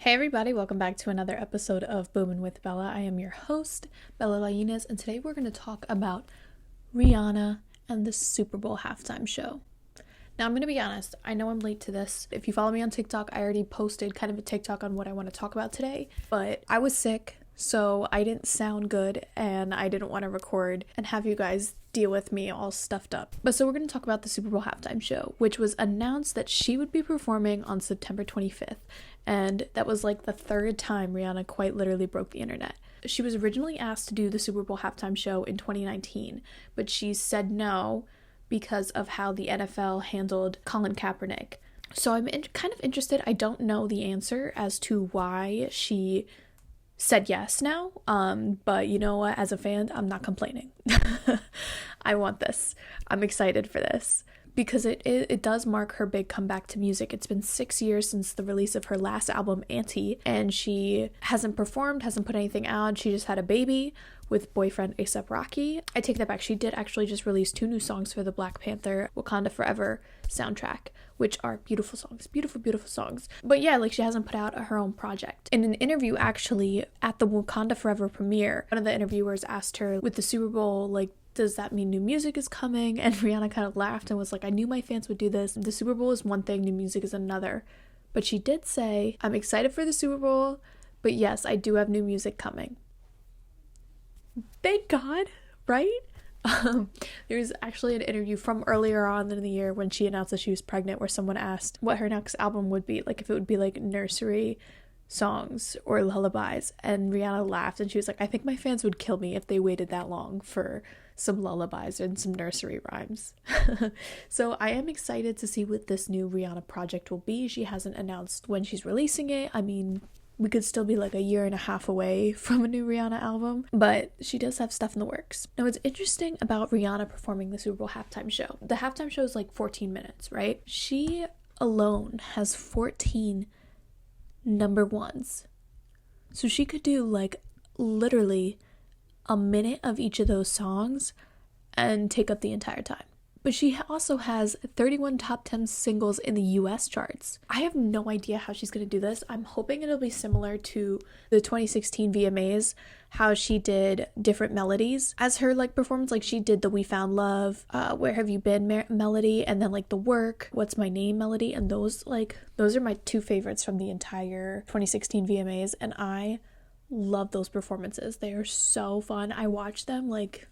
Hey everybody, welcome back to another episode of Boomin with Bella. I am your host, Bella Lainez, and today we're going to talk about Rihanna and the Super Bowl halftime show. Now, I'm going to be honest, I know I'm late to this. If you follow me on TikTok, I already posted kind of a TikTok on what I want to talk about today, but I was sick, so I didn't sound good, and I didn't want to record and have you guys deal with me all stuffed up. But so we're going to talk about the Super Bowl halftime show, which was announced that she would be performing on September 25th. And that was like the third time Rihanna quite literally broke the internet. She was originally asked to do the Super Bowl halftime show in 2019, but she said no because of how the NFL handled Colin Kaepernick. So I'm kind of interested. I don't know the answer as to why she said yes now, but you know what, as a fan, I'm not complaining. I want this. I'm excited for this because it does mark her big comeback to music. It's been 6 years since the release of her last album, Anti, and she hasn't performed, hasn't put anything out. She just had a baby with boyfriend A$AP Rocky. I take that back. She did actually just release 2 new songs for the Black Panther Wakanda Forever soundtrack, which are beautiful songs, beautiful songs. But yeah, like, she hasn't put out her own project. In an interview actually at the Wakanda Forever premiere, one of the interviewers asked her, with the Super Bowl, like, does that mean new music is coming? And Rihanna kind of laughed and was like, I knew my fans would do this. The Super Bowl is one thing, new music is another. But she did say, I'm excited for the Super Bowl, but yes, I do have new music coming. Thank God, right? There's actually an interview from earlier on in the year when she announced that she was pregnant, where someone asked what her next album would be, like if it would be like nursery songs or lullabies, and Rihanna laughed and she was like, I think my fans would kill me if they waited that long for some lullabies and some nursery rhymes. So I am excited to see what this new Rihanna project will be. She hasn't announced when she's releasing it. I mean, we could still be like a year and a half away from a new Rihanna album, but she does have stuff in the works. Now, what's interesting about Rihanna performing the Super Bowl halftime show, the halftime show is like 14 minutes, right? She alone has 14 number ones. So she could do like literally a minute of each of those songs and take up the entire time. But she also has 31 top 10 singles in the US charts. I have no idea how she's going to do this. I'm hoping it'll be similar to the 2016 VMAs, how she did different melodies as her like performance. Like she did the We Found Love, Where Have You Been melody, and then like the Work, What's My Name melody. And those are my 2 favorites from the entire 2016 VMAs. And I love those performances. They are so fun. I watch them like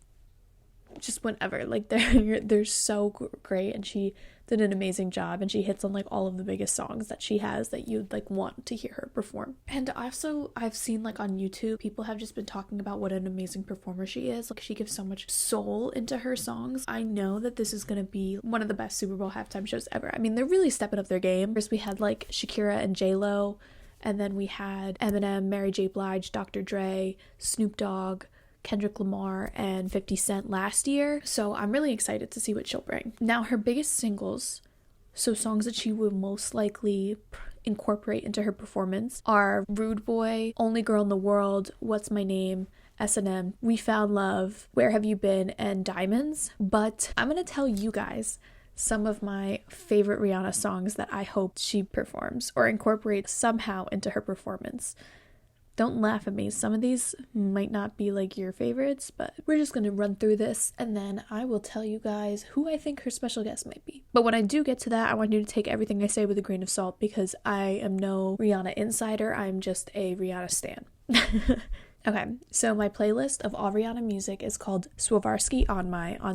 just whenever, like they're so great, and she did an amazing job, and she hits on like all of the biggest songs that she has that you'd like want to hear her perform. And also I've seen like on YouTube, people have just been talking about what an amazing performer she is. Like she gives so much soul into her songs. I know that this is gonna be one of the best Super Bowl halftime shows ever. I mean, they're really stepping up their game. First we had like Shakira and J-Lo, and then we had Eminem, Mary J. Blige, Dr. Dre, Snoop Dogg, Kendrick Lamar, and 50 Cent last year. So I'm really excited to see what she'll bring. Now, her biggest singles, so songs that she would most likely incorporate into her performance, are Rude Boy, Only Girl in the World, What's My Name, S&M, We Found Love, Where Have You Been, and Diamonds. But I'm gonna tell you guys some of my favorite Rihanna songs that I hope she performs or incorporates somehow into her performance. Don't laugh at me. Some of these might not be like your favorites, but we're just going to run through this, and then I will tell you guys who I think her special guest might be. But when I do get to that, I want you to take everything I say with a grain of salt, because I am no Rihanna insider. I'm just a Rihanna stan. Okay, so my playlist of all Rihanna music is called Swarovski on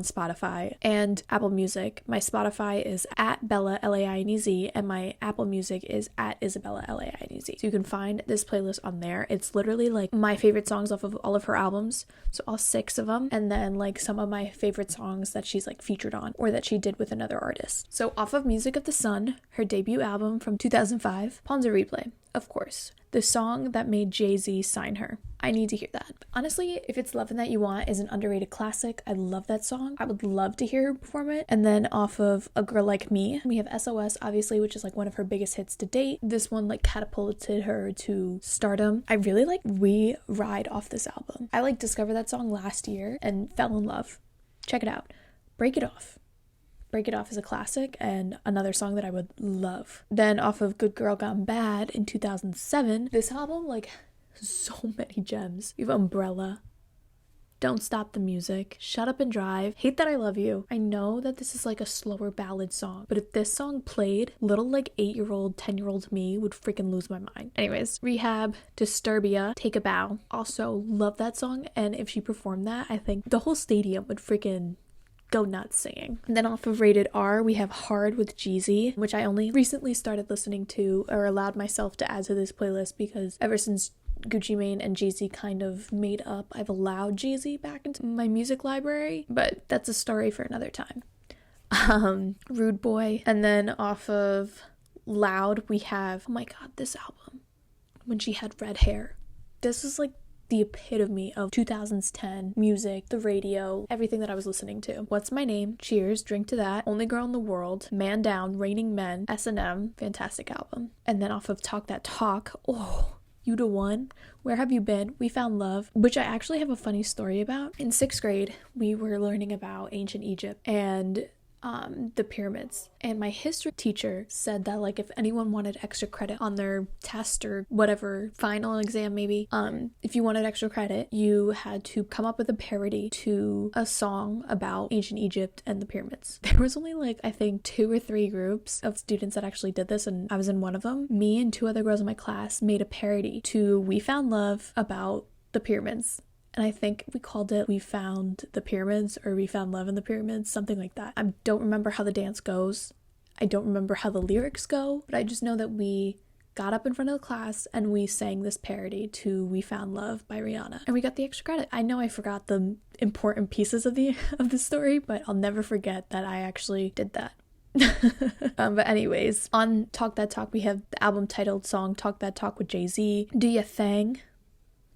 Spotify and Apple Music. My Spotify is at Bella Lainez, and my Apple Music is at Isabella Lainez. So you can find this playlist on there. It's literally like my favorite songs off of all of her albums, so all 6 of them, and then like some of my favorite songs that she's like featured on or that she did with another artist. So off of Music of the Sun, her debut album from 2005, Pawns a Replay. Of course, the song that made Jay-Z sign her. I need to hear that. Honestly, If It's Lovin' That You Want is an underrated classic. I love that song. I would love to hear her perform it. And then off of A Girl Like Me, we have SOS, obviously, which is like one of her biggest hits to date. This one like catapulted her to stardom. I really like We Ride off this album. I like discovered that song last year and fell in love. Check it out. Break It Off. Break It Off is a classic and another song that I would love. Then off of Good Girl Gone Bad in 2007, this album, like, so many gems. You have Umbrella, Don't Stop the Music, Shut Up and Drive, Hate That I Love You. I know that this is like a slower ballad song, but if this song played, little like 8-year-old, 10-year-old me would freaking lose my mind. Anyways, Rehab, Disturbia, Take a Bow. Also love that song, and if she performed that, I think the whole stadium would freaking go nuts singing. And then off of Rated R, we have Hard with Jeezy, which I only recently started listening to or allowed myself to add to this playlist because ever since Gucci Mane and Jeezy kind of made up, I've allowed Jeezy back into my music library, but that's a story for another time. Rude Boy. And then off of Loud, we have, oh my god, this album, When She Had Red Hair. This is like the epitome of 2010 music, the radio, everything that I was listening to. What's My Name? Cheers, Drink to That, Only Girl in the World, Man Down, Raining Men, S&M, fantastic album. And then off of Talk That Talk, You the One, Where Have You Been, We Found Love, which I actually have a funny story about. In 6th grade, we were learning about ancient Egypt and the pyramids, and my history teacher said that like if anyone wanted extra credit on their test or whatever final exam maybe, if you wanted extra credit you had to come up with a parody to a song about ancient Egypt and the pyramids. There was only like I think 2 or 3 groups of students that actually did this, and I was in one of them. Me and 2 other girls in my class made a parody to We Found Love about the pyramids. And I think we called it We Found the Pyramids or We Found Love in the Pyramids, something like that. I don't remember how the dance goes. I don't remember how the lyrics go, but I just know that we got up in front of the class and we sang this parody to We Found Love by Rihanna. And we got the extra credit. I know I forgot the important pieces of the story, but I'll never forget that I actually did that. But anyways, on Talk That Talk, we have the album titled song Talk That Talk with Jay-Z. Do Ya Thang.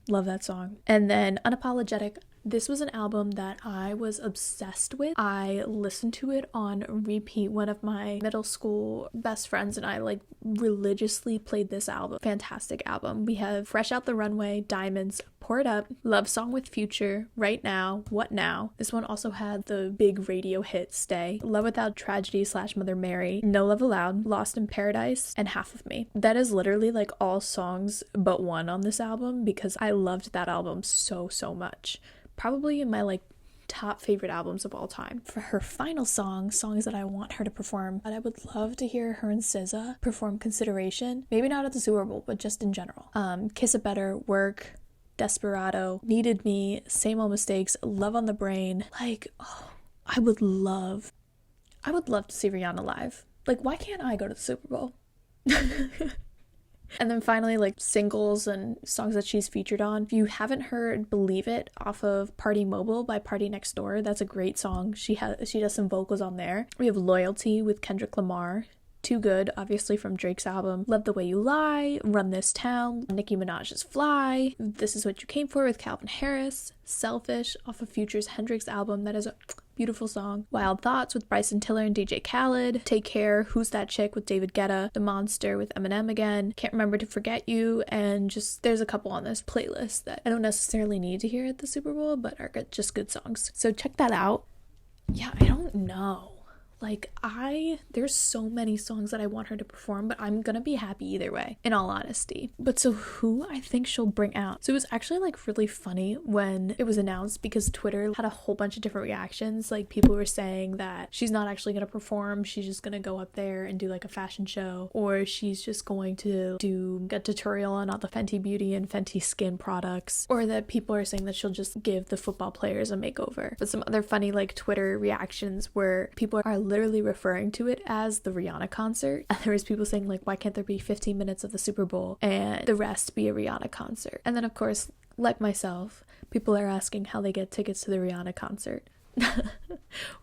Love that song. And then Unapologetic. This was an album that I was obsessed with. I listened to it on repeat. One of my middle school best friends and I like religiously played this album. Fantastic album. We have Fresh Out the Runway, Diamonds, Pour It Up, Love Song with Future, Right Now, What Now. This one also had the big radio hit Stay, Love Without Tragedy / Mother Mary, No Love Allowed, Lost in Paradise, and Half of Me. That is literally like all songs but one on this album because I loved that album so much. Probably in my like top favorite albums of all time. For her final songs that I want her to perform, but I would love to hear her and SZA perform Consideration. Maybe not at the Super Bowl, but just in general. Kiss It Better, Work, Desperado, Needed Me, Same Old Mistakes, Love on the Brain. Like, I would love to see Rihanna live. Like, why can't I go to the Super Bowl? And then finally, like singles and songs that she's featured on. If you haven't heard Believe It off of Party Mobile by Party Next Door, that's a great song. She does some vocals on there. We have Loyalty with Kendrick Lamar. Too Good, obviously from Drake's album. Love the Way You Lie, Run This Town, Nicki Minaj's Fly, This Is What You Came For with Calvin Harris, Selfish off of Future's Hendrix album. That is a beautiful song. Wild Thoughts with Bryson Tiller and DJ Khaled, Take Care, Who's That Chick with David Guetta, The Monster with Eminem again, Can't Remember to Forget You, and just there's a couple on this playlist that I don't necessarily need to hear at the Super Bowl, but are just good songs. So check that out. Yeah, I don't know. Like, there's so many songs that I want her to perform, but I'm gonna be happy either way, in all honesty. But so who I think she'll bring out? So it was actually like really funny when it was announced because Twitter had a whole bunch of different reactions. Like people were saying that she's not actually gonna perform, she's just gonna go up there and do like a fashion show, or she's just going to do a tutorial on all the Fenty Beauty and Fenty Skin products, or that people are saying that she'll just give the football players a makeover. But some other funny like Twitter reactions where people are literally referring to it as the Rihanna concert. And there was people saying like, why can't there be 15 minutes of the Super Bowl and the rest be a Rihanna concert? And then of course, like myself, people are asking how they get tickets to the Rihanna concert.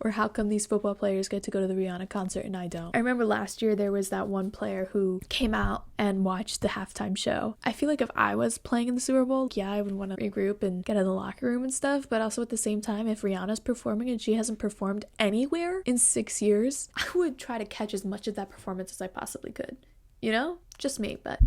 Or how come these football players get to go to the Rihanna concert and I don't? I remember last year there was that one player who came out and watched the halftime show. I feel like if I was playing in the Super Bowl, yeah, I would want to regroup and get in the locker room and stuff, but also at the same time, if Rihanna's performing and she hasn't performed anywhere in 6 years, I would try to catch as much of that performance as I possibly could. You know? Just me, but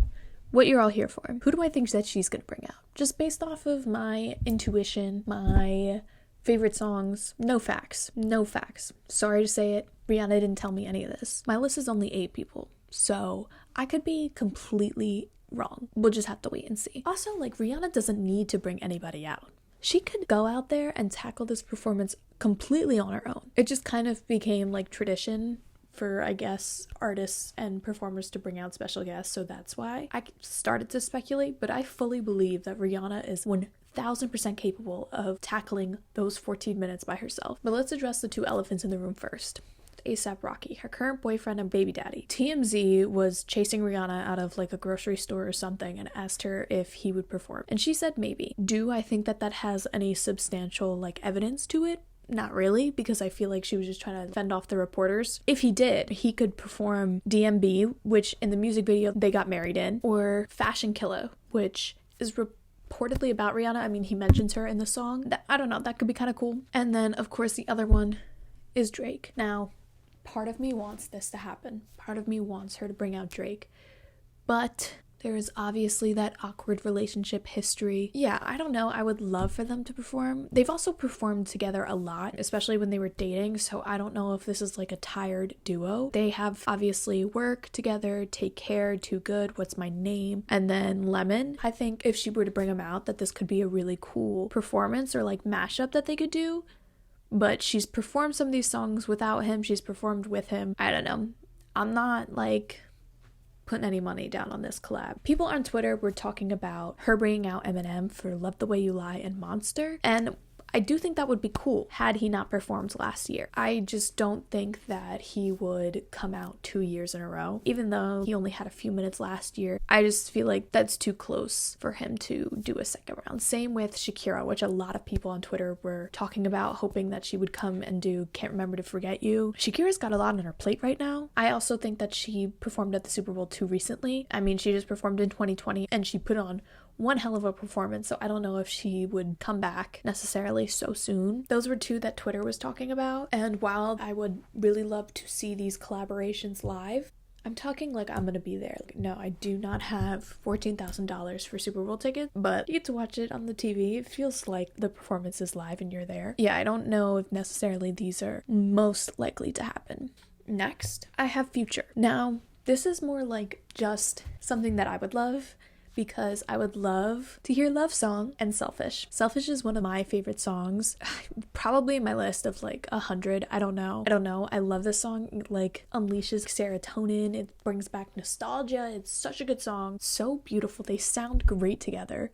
what you're all here for. Who do I think that she's gonna bring out? Just based off of my intuition, my Favorite songs, no facts. No facts. Sorry to say it, Rihanna didn't tell me any of this. My list is only 8 people, so I could be completely wrong. We'll just have to wait and see. Also, like, Rihanna doesn't need to bring anybody out. She could go out there and tackle this performance completely on her own. It just kind of became like tradition for, I guess, artists and performers to bring out special guests, so that's why I started to speculate, but I fully believe that Rihanna is 1000% capable of tackling those 14 minutes by herself. But let's address the 2 elephants in the room first. A$AP Rocky, her current boyfriend and baby daddy. TMZ was chasing Rihanna out of like a grocery store or something and asked her if he would perform, and she said maybe. Do I think that that has any substantial like evidence to it? Not really, because I feel like she was just trying to fend off the reporters. If he did, he could perform DMB, which in the music video they got married in, or Fashion Killer, which is reportedly about Rihanna. I mean, he mentions her in the song. I don't know, that could be kind of cool. And then, of course, the other one is Drake. Now, part of me wants this to happen. Part of me wants her to bring out Drake. But there is obviously that awkward relationship history. Yeah, I don't know. I would love for them to perform. They've also performed together a lot, especially when they were dating, so I don't know if this is like a tired duo. They have obviously work together, Take Care, Too Good, What's My Name, and then Lemon. I think if she were to bring him out, that this could be a really cool performance or like mashup that they could do. But she's performed some of these songs without him. She's performed with him. I don't know. I'm not like putting any money down on this collab. People on Twitter were talking about her bringing out Eminem for Love the Way You Lie and Monster, and I do think that would be cool had he not performed last year. I just don't think that he would come out 2 years in a row, even though he only had a few minutes last year. I just feel like that's too close for him to do a second round. Same with Shakira, which a lot of people on Twitter were talking about, hoping that she would come and do Can't Remember to Forget You. Shakira's got a lot on her plate right now. I also think that she performed at the Super Bowl too recently. I mean, she just performed in 2020 and she put on one hell of a performance, so I don't know if she would come back necessarily so soon. Those were 2 that Twitter was talking about, and while I would really love to see these collaborations live, I'm talking like I'm gonna be there. No, I do not have $14,000 for Super Bowl tickets, but you get to watch it on the TV. It feels like the performance is live and you're there. Yeah, I don't know if necessarily these are most likely to happen. Next, I have Future. Now, this is more like just something that I would love, because I would love to hear Love Song and Selfish. Selfish is one of my favorite songs, probably in my list of like 100. I don't know. I love this song. It like unleashes serotonin. It brings back nostalgia. It's such a good song. So beautiful. They sound great together.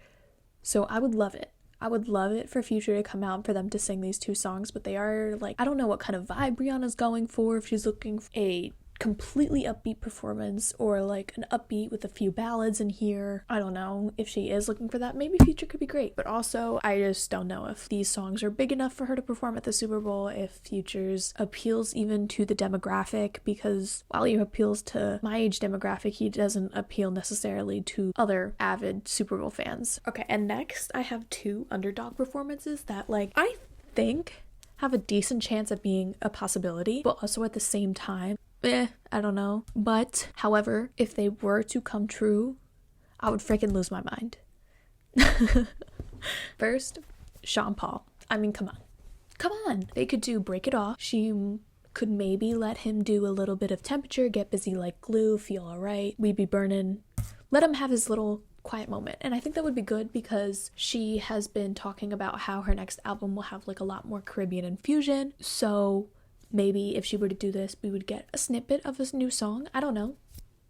So I would love it. I would love it for Future to come out, for them to sing these 2 songs, but they are like, I don't know what kind of vibe Rihanna's going for, if she's looking for a completely upbeat performance or like an upbeat with a few ballads in here. I don't know if she is looking for that. Maybe Future could be great, but also I just don't know if these songs are big enough for her to perform at the Super Bowl, if Future's appeals even to the demographic, because while he appeals to my age demographic, he doesn't appeal necessarily to other avid Super Bowl fans. Okay, and next I have 2 underdog performances that like I think have a decent chance of being a possibility, but also at the same time, I don't know. But, however, if they were to come true, I would freaking lose my mind. First, Sean Paul. I mean, come on. They could do Break It Off. She could maybe let him do a little bit of Temperature, Get Busy Like Glue, Feel Alright, We Be Burnin'. Let him have his little quiet moment, and I think that would be good, because she has been talking about how her next album will have like a lot more Caribbean infusion, so maybe if she were to do this, we would get a snippet of a new song. I don't know,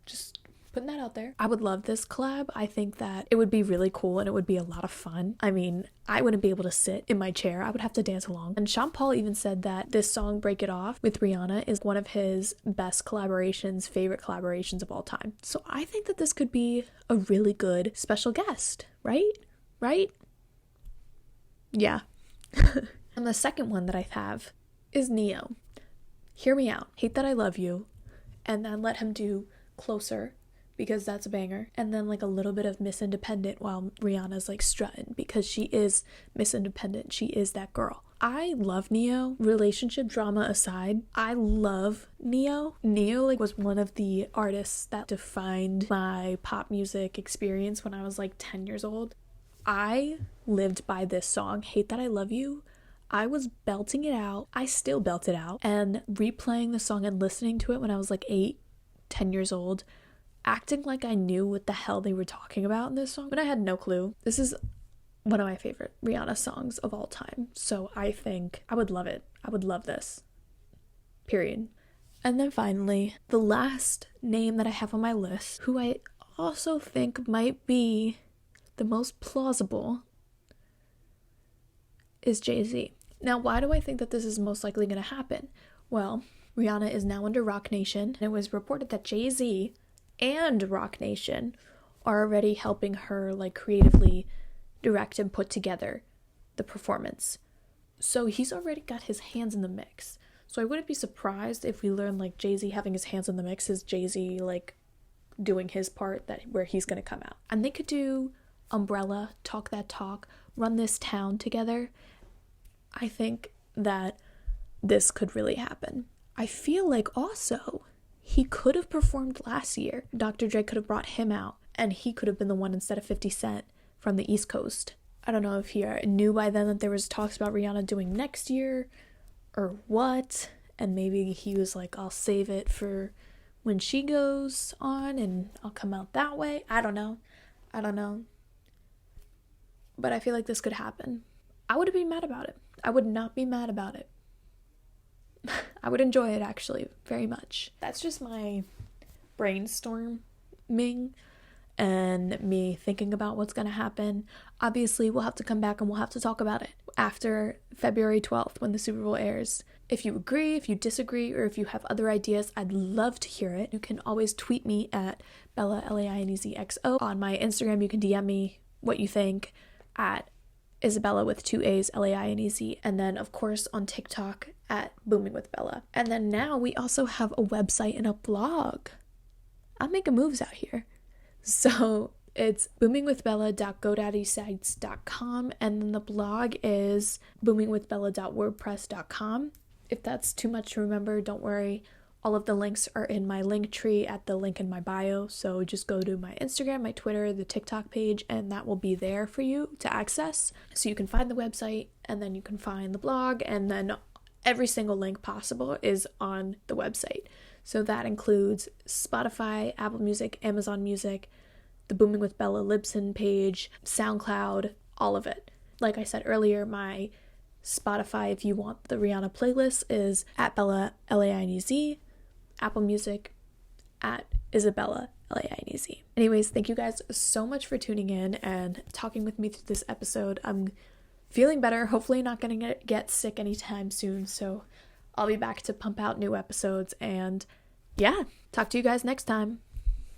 just putting that out there. I would love this collab. I think that it would be really cool and it would be a lot of fun. I mean, I wouldn't be able to sit in my chair. I would have to dance along. And Sean Paul even said that this song, Break It Off, with Rihanna is one of his best collaborations, favorite collaborations of all time. So I think that this could be a really good special guest, right? Yeah. And the second one that I have is Neo. Hear Me Out, Hate That I Love You, and then let him do Closer, because that's a banger, and then like a little bit of Miss Independent while Rihanna's like strutting, because she is Miss Independent. She is that girl. I love Neo. Relationship drama aside, I love Neo. Neo like was one of the artists that defined my pop music experience when I was like 10 years old. I lived by this song, Hate That I Love You. I was belting it out. I still belt it out. And replaying the song and listening to it when I was like 8-10 years old, acting like I knew what the hell they were talking about in this song, but I had no clue. This is one of my favorite Rihanna songs of all time. So I think I would love it. I would love this. Period. And then finally, the last name that I have on my list, who I also think might be the most plausible, is Jay-Z. Now, why do I think that this is most likely going to happen? Well, Rihanna is now under Roc Nation, and it was reported that Jay-Z and Roc Nation are already helping her like creatively direct and put together the performance. So he's already got his hands in the mix. So I wouldn't be surprised if we learn like Jay-Z having his hands in the mix is Jay-Z like doing his part where he's going to come out. And they could do Umbrella, Talk That Talk, Run This Town together. I think that this could really happen. I feel like also he could have performed last year. Dr. Dre could have brought him out and he could have been the one instead of 50 Cent from the East Coast. I don't know if he knew by then that there was talks about Rihanna doing next year or what, and maybe he was like, I'll save it for when she goes on and I'll come out that way. I don't know. But I feel like this could happen. I wouldn't be mad about it. I would not be mad about it. I would enjoy it actually very much. That's just my brainstorming and me thinking about what's going to happen. Obviously, we'll have to come back and we'll have to talk about it after February 12th when the Super Bowl airs. If you agree, if you disagree, or if you have other ideas, I'd love to hear it. You can always tweet me at Bella, Lainezxo. On my Instagram, you can DM me what you think at Isabella with 2 A's, Lainez. And then, of course, on TikTok at boominwithbella. And then now we also have a website and a blog. I'm making moves out here. So it's boomingwithbella.godaddysites.com, and then the blog is boomingwithbella.wordpress.com. If that's too much to remember, don't worry. All of the links are in my link tree at the link in my bio. So just go to my Instagram, my Twitter, the TikTok page, and that will be there for you to access. So you can find the website, and then you can find the blog, and then every single link possible is on the website. So that includes Spotify, Apple Music, Amazon Music, the Booming with Bella Libsyn page, SoundCloud, all of it. Like I said earlier, my Spotify, if you want the Rihanna playlist, is at Bella, Lainez, Apple Music, at Isabella, Lainez. Anyways, thank you guys so much for tuning in and talking with me through this episode. I'm feeling better, hopefully not going to get sick anytime soon, so I'll be back to pump out new episodes, and yeah, talk to you guys next time.